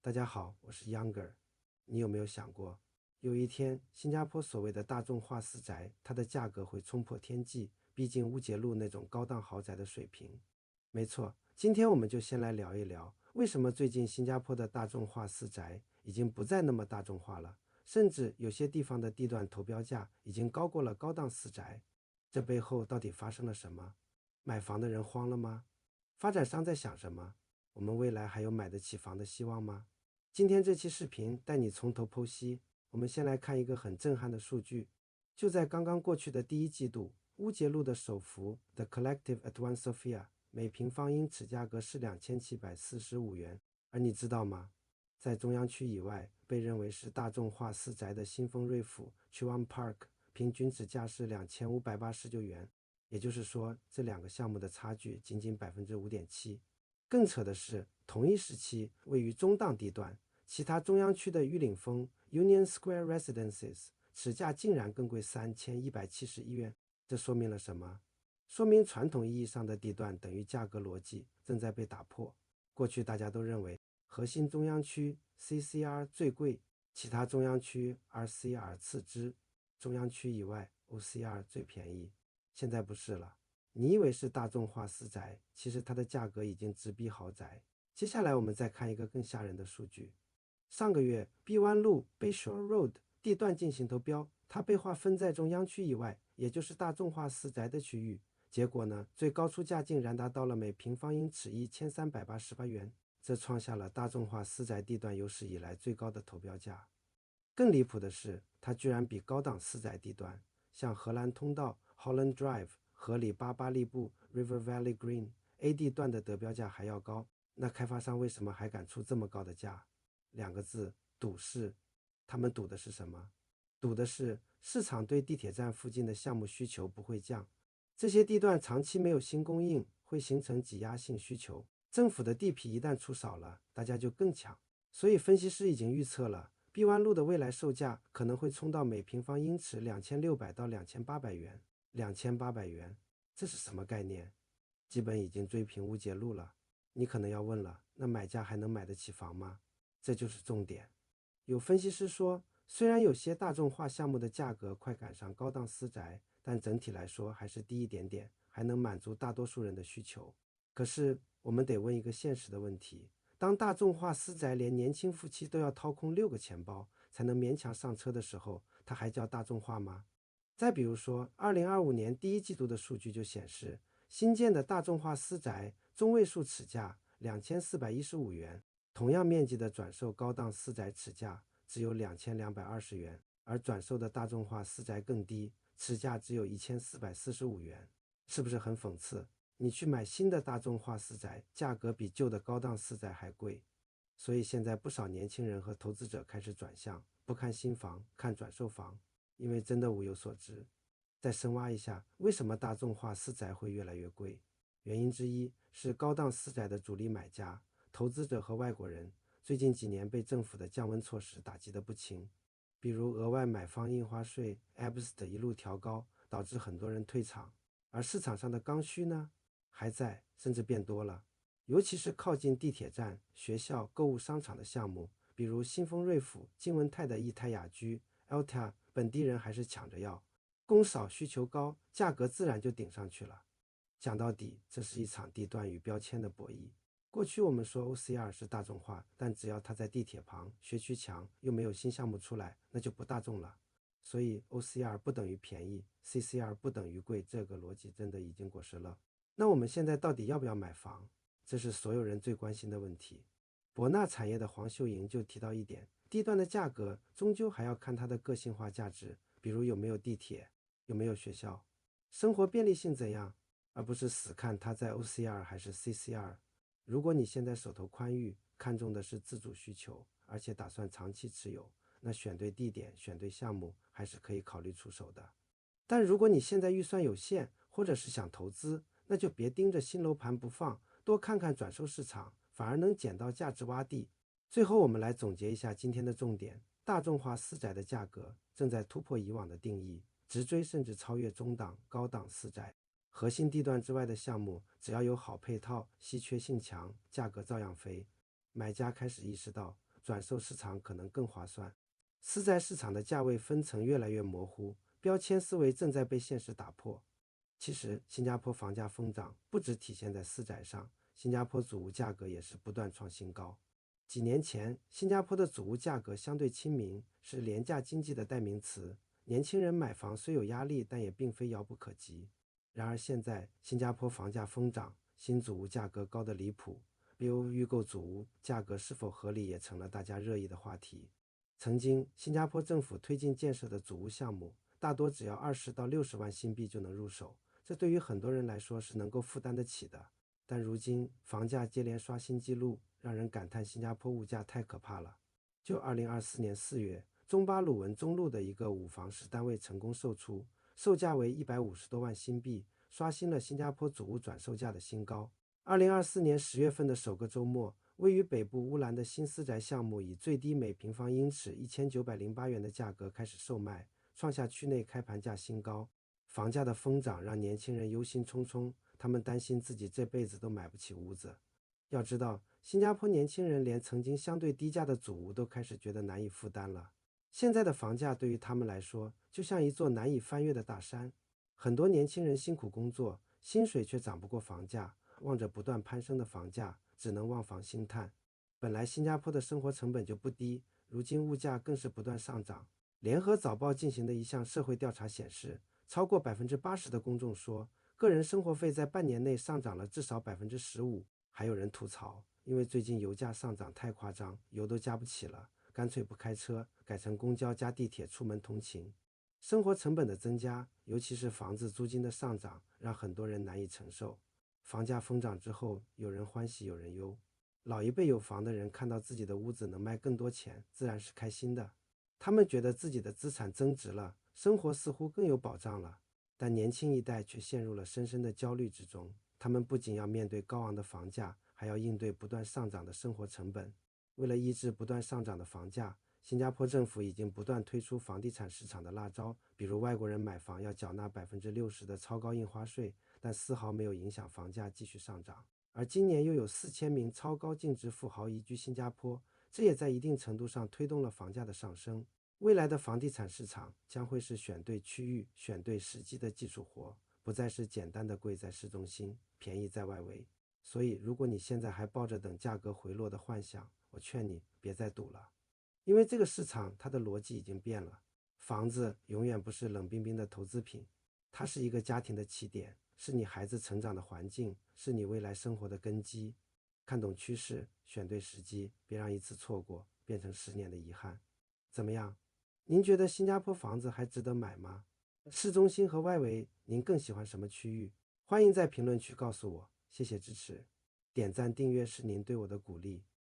大家好，我是 Younger。你有没有想过，有一天新加坡所谓的大众化私宅，它的价格会冲破天际，逼近乌节路那种高档豪宅的水平？没错，今天我们就先来聊一聊，为什么最近新加坡的大众化私宅已经不再那么大众化了，甚至有些地方的地段投标价已经高过了高档私宅。这背后到底发生了什么？买房的人慌了吗？发展商在想什么？我们未来还有买得起房的希望吗？今天这期视频带你从头剖析。我们先来看一个很震撼的数据，就在刚刚过去的第一季度，乌节路的首幅 The Collective at One Sophia 每平方英尺价格是2745元。而你知道吗？在中央区以外，被认为是大众化私宅的新丰瑞府 Chuan Park 平均指价是2589元，也就是说，这两个项目的差距仅仅5.7%。更扯的是，同一时期位于中档地段，其他中央区的玉岭峰 Union Square Residences 尺价竟然更贵3171元。这说明了什么？说明传统意义上的地段等于价格逻辑正在被打破。过去大家都认为核心中央区 CCR 最贵，其他中央区 RCR 次之，中央区以外 OCR 最便宜。现在不是了，你以为是大众化私宅，其实它的价格已经直逼豪宅。接下来我们再看一个更吓人的数据。上个月碧湾路 Bayshore Road 地段进行投标，它被划分在中央区以外，也就是大众化私宅的区域。结果呢，最高出价竟然达到了每平方英尺1388元，这创下了大众化私宅地段有史以来最高的投标价。更离谱的是，它居然比高档私宅地段，像荷兰通道 Holland Drive、荷里巴巴利布 River Valley Green A 地段的得标价还要高。那开发商为什么还敢出这么高的价？两个字，赌市。他们赌的是什么？赌的是市场对地铁站附近的项目需求不会降，这些地段长期没有新供应，会形成挤压性需求。政府的地皮一旦出少了，大家就更抢。所以分析师已经预测了，碧湾路的未来售价可能会冲到每平方英尺2600到2800元。2800元，这是什么概念？基本已经追平乌节路了。你可能要问了，那买家还能买得起房吗？这就是重点。有分析师说，虽然有些大众化项目的价格快赶上高档私宅，但整体来说还是低一点点，还能满足大多数人的需求。可是我们得问一个现实的问题，当大众化私宅连年轻夫妻都要掏空6个钱包才能勉强上车的时候，它还叫大众化吗？再比如说2025年第一季度的数据就显示，新建的大众化私宅中位数尺价2415元，同样面积的转售高档私宅尺价只有2220元，而转售的大众化私宅更低，尺价只有1445元。是不是很讽刺？你去买新的大众化私宅，价格比旧的高档私宅还贵。所以现在不少年轻人和投资者开始转向，不看新房，看转售房，因为真的物有所值。再深挖一下，为什么大众化私宅会越来越贵？原因之一是高档私宅的主力买家、投资者和外国人最近几年被政府的降温措施打击得不轻，比如额外买方印花税 ABS 的一路调高，导致很多人退场。而市场上的刚需呢，还在，甚至变多了。尤其是靠近地铁站、学校、购物商场的项目，比如新丰瑞府、金文泰的一泰雅居、Alta， 本地人还是抢着要。供少需求高，价格自然就顶上去了。讲到底，这是一场地段与标签的博弈。过去我们说 OCR 是大众化，但只要它在地铁旁、学区强，又没有新项目出来，那就不大众了。所以 OCR 不等于便宜， CCR 不等于贵，这个逻辑真的已经过时了。那我们现在到底要不要买房？这是所有人最关心的问题。博纳产业的黄秀莹就提到一点，地段的价格终究还要看它的个性化价值，比如有没有地铁，有没有学校，生活便利性怎样，而不是死看它在 OCR 还是 CCR。 如果你现在手头宽裕，看重的是自主需求，而且打算长期持有，那选对地点，选对项目，还是可以考虑出手的。但如果你现在预算有限，或者是想投资，那就别盯着新楼盘不放，多看看转售市场，反而能捡到价值洼地。最后我们来总结一下今天的重点，大众化私宅的价格正在突破以往的定义，直追甚至超越中档、高档私宅。核心地段之外的项目，只要有好配套、稀缺性强，价格照样飞。买家开始意识到，转售市场可能更划算。私宅市场的价位分层越来越模糊，标签思维正在被现实打破。其实，新加坡房价疯涨不只体现在私宅上，新加坡祖屋价格也是不断创新高。几年前，新加坡的祖屋价格相对亲民，是廉价经济的代名词。年轻人买房虽有压力，但也并非遥不可及。然而现在，新加坡房价疯涨，新祖屋价格高得离谱，比如预购祖屋价格是否合理，也成了大家热议的话题。曾经，新加坡政府推进建设的祖屋项目，大多只要20到60万新币就能入手，这对于很多人来说是能够负担得起的。但如今房价接连刷新纪录，让人感叹新加坡物价太可怕了。就2024年4月，中巴鲁文中路的一个5房式单位成功售出，售价为150多万新币，刷新了新加坡祖屋转售价的新高。2024年10月份的首个周末，位于北部乌兰的新私宅项目以最低每平方英尺1908元的价格开始售卖，创下区内开盘价新高。房价的疯涨让年轻人忧心忡忡，他们担心自己这辈子都买不起屋子。要知道，新加坡年轻人连曾经相对低价的祖屋都开始觉得难以负担了。现在的房价对于他们来说，就像一座难以翻越的大山。很多年轻人辛苦工作，薪水却涨不过房价，望着不断攀升的房价，只能望房兴叹。本来新加坡的生活成本就不低，如今物价更是不断上涨。联合早报进行的一项社会调查显示，超过80%的公众说，个人生活费在半年内上涨了至少15%。还有人吐槽，因为最近油价上涨太夸张，油都加不起了，干脆不开车，改成公交加地铁出门通勤。生活成本的增加，尤其是房子租金的上涨，让很多人难以承受。房价疯涨之后，有人欢喜有人忧。老一辈有房的人看到自己的屋子能卖更多钱，自然是开心的。他们觉得自己的资产增值了，生活似乎更有保障了。但年轻一代却陷入了深深的焦虑之中。他们不仅要面对高昂的房价，还要应对不断上涨的生活成本。为了抑制不断上涨的房价，新加坡政府已经不断推出房地产市场的辣招，比如外国人买房要缴纳60%的超高印花税，但丝毫没有影响房价继续上涨。而今年又有4000名超高净值富豪移居新加坡，这也在一定程度上推动了房价的上升。未来的房地产市场将会是选对区域、选对时机的技术活，不再是简单的贵在市中心，便宜在外围。所以，如果你现在还抱着等价格回落的幻想，我劝你别再赌了。因为这个市场它的逻辑已经变了，房子永远不是冷冰冰的投资品，它是一个家庭的起点，是你孩子成长的环境，是你未来生活的根基。看懂趋势，选对时机，别让一次错过变成10年的遗憾。怎么样？您觉得新加坡房子还值得买吗？市中心和外围，您更喜欢什么区域？欢迎在评论区告诉我，谢谢支持。点赞订阅是您对我的鼓励。